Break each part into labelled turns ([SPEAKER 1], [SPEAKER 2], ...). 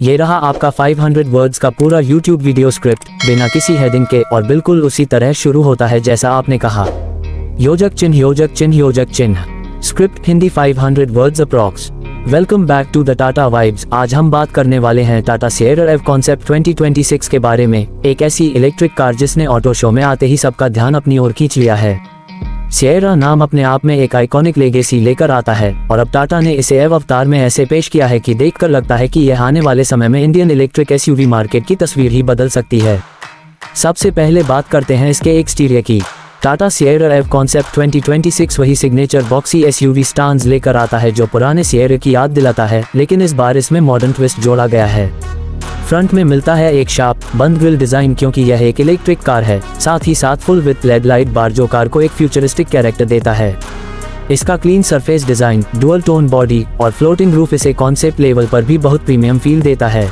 [SPEAKER 1] ये रहा आपका 500 वर्ड्स का पूरा यूट्यूब वीडियो स्क्रिप्ट, बिना किसी हेडिंग के, और बिल्कुल उसी तरह शुरू होता है जैसा आपने कहा। योजक चिन्ह योजक चिन्ह योजक चिन्ह। Script Hindi 500 words approx. Welcome back to the Tata vibes. आज हम बात करने वाले हैं टाटा सिएरा एव कॉन्सेप्ट 2026 के बारे में, एक ऐसी इलेक्ट्रिक कार जिसने ऑटो शो में आते ही सबका ध्यान अपनी ओर खींच लिया है। सिएरा नाम अपने आप में एक आइकॉनिक लेगेसी लेकर आता है और अब टाटा ने इसे एव अवतार में ऐसे पेश किया है कि देखकर लगता है कि यह आने वाले समय में इंडियन इलेक्ट्रिक एसयूवी मार्केट की तस्वीर ही बदल सकती है। सबसे पहले बात करते हैं इसके एक्सटीरियर की। टाटा सिएरा एव कॉन्सेप्ट 2026 वही सिग्नेचर बॉक्सी एसयूवी स्टांस लेकर आता है जो पुराने सिएरा की याद दिलाता है, लेकिन इस बार इसमें मॉडर्न ट्विस्ट जोड़ा गया है। फ्रंट में मिलता है एक शार्प बंद ग्रिल डिजाइन क्योंकि यह एक इलेक्ट्रिक कार है, साथ ही साथ फुल विथ लेड लाइट बार जो कार को एक फ्यूचरिस्टिक कैरेक्टर देता है। इसका clean surface design, dual tone body और फ्लोटिंग रूफ इसे कॉन्सेप्ट लेवल पर भी बहुत प्रीमियम फील देता है।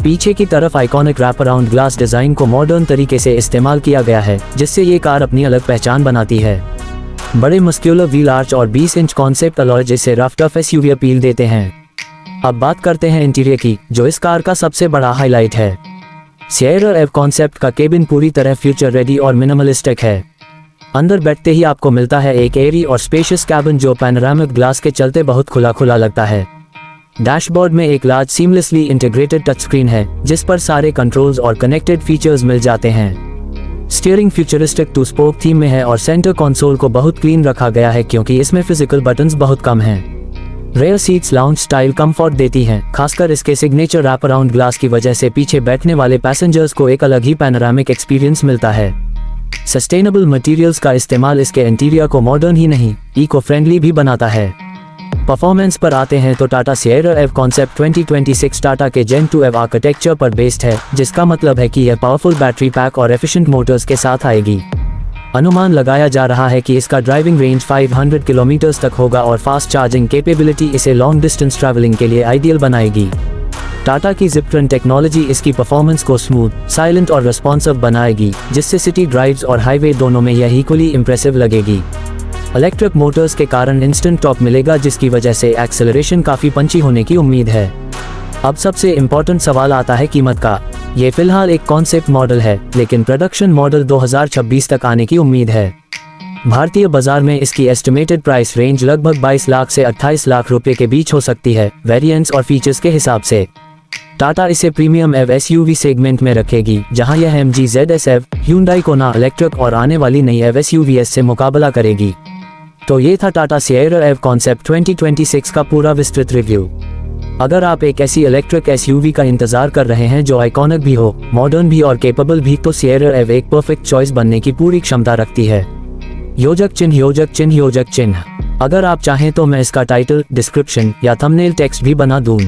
[SPEAKER 1] पीछे की तरफ iconic wrap around glass design को मॉडर्न तरीके से इस्तेमाल किया गया है, जिससे ये कार अपनी अलग पहचान बनाती है। बड़े मस्क्यूलर व्हील आर्च और 20 इंच कॉन्सेप्ट अलॉय जैसे रफ टफ एसयूवी अपील देते हैं। अब बात करते हैं इंटीरियर की, जो इस कार का सबसे बड़ा हाईलाइट है। सिएरा एव कॉन्सेप्ट का केबिन पूरी तरह फ्यूचर रेडी और मिनिमलिस्टिक है। अंदर बैठते ही आपको मिलता है एक एयरी और स्पेशियस कैबिन जो पैनोरामिक ग्लास के चलते बहुत खुला खुला लगता है। डैशबोर्ड में एक large seamlessly integrated touch screen है जिस पर सारे कंट्रोल्स और कनेक्टेड फीचर्स मिल जाते हैं। Steering futuristic two spoke theme में है और सेंटर कंसोल को बहुत क्लीन रखा गया है क्योंकि इसमें फिजिकल बटन्स बहुत कम हैं। Rear seats lounge style comfort देती हैं, खासकर इसके सिग्नेचर रैप अराउंड ग्लास की वजह से पीछे बैठने वाले पैसेंजर्स को एक अलग ही पैनोरामिक एक्सपीरियंस मिलता है। सस्टेनेबल मटेरियल्स का इस्तेमाल इसके इंटीरियर को मॉडर्न ही नहीं, इको फ्रेंडली भी बनाता है। परफॉर्मेंस पर आते हैं तो टाटा सिएरा एव कॉन्सेप्ट 2026 टाटा के जेन 2 एव आर्किटेक्चर पर बेस्ड है, जिसका मतलब है कि यह पावरफुल बैटरी पैक और एफिशिएंट मोटर्स के साथ आएगी। अनुमान लगाया जा रहा है कि इसका ड्राइविंग रेंज 500 किलोमीटर तक होगा और फास्ट चार्जिंग कैपेबिलिटी इसे लॉन्ग डिस्टेंस ट्रैवलिंग के लिए आइडियल बनाएगी। टाटा की जिप्ट्रन टेक्नोलॉजी इसकी परफॉर्मेंस को स्मूथ, साइलेंट और रिस्पॉन्सिव बनाएगी, जिससे सिटी ड्राइव्स और हाईवे दोनों में यह इक्वली इंप्रेसिव लगेगी। इलेक्ट्रिक मोटर्स के कारण इंस्टेंट टॉर्क मिलेगा जिसकी वजह से एक्सेलरेशन काफी पंची होने की उम्मीद है। अब सबसे इम्पोर्टेंट सवाल आता है कीमत का। ये फिलहाल एक कॉन्सेप्ट मॉडल है, लेकिन प्रोडक्शन मॉडल 2026 तक आने की उम्मीद है। भारतीय बाजार में इसकी एस्टिमेटेड प्राइस रेंज लगभग 22 लाख से 28 लाख रुपए के बीच हो सकती है, वेरिएंट्स और फीचर्स के हिसाब से। टाटा इसे प्रीमियम एव एसयूवी सेगमेंट में रखेगी, जहां यह MG ZS एव, Hyundai Kona इलेक्ट्रिक और आने वाली नई एव SUVs से मुकाबला करेगी। तो ये था टाटा सिएरा एव कॉन्सेप्ट 2026 का पूरा विस्तृत रिव्यू। अगर आप एक ऐसी इलेक्ट्रिक एसयूवी का इंतजार कर रहे हैं जो आइकॉनिक भी हो, मॉडर्न भी और केपेबल भी, तो सिएरा एव एक परफेक्ट चॉइस बनने की पूरी क्षमता रखती है। योजक चिन्ह योजक चिन्ह योजक चिन्ह। अगर आप चाहें तो मैं इसका टाइटल, डिस्क्रिप्शन या थंबनेल टेक्स्ट भी बना दूं।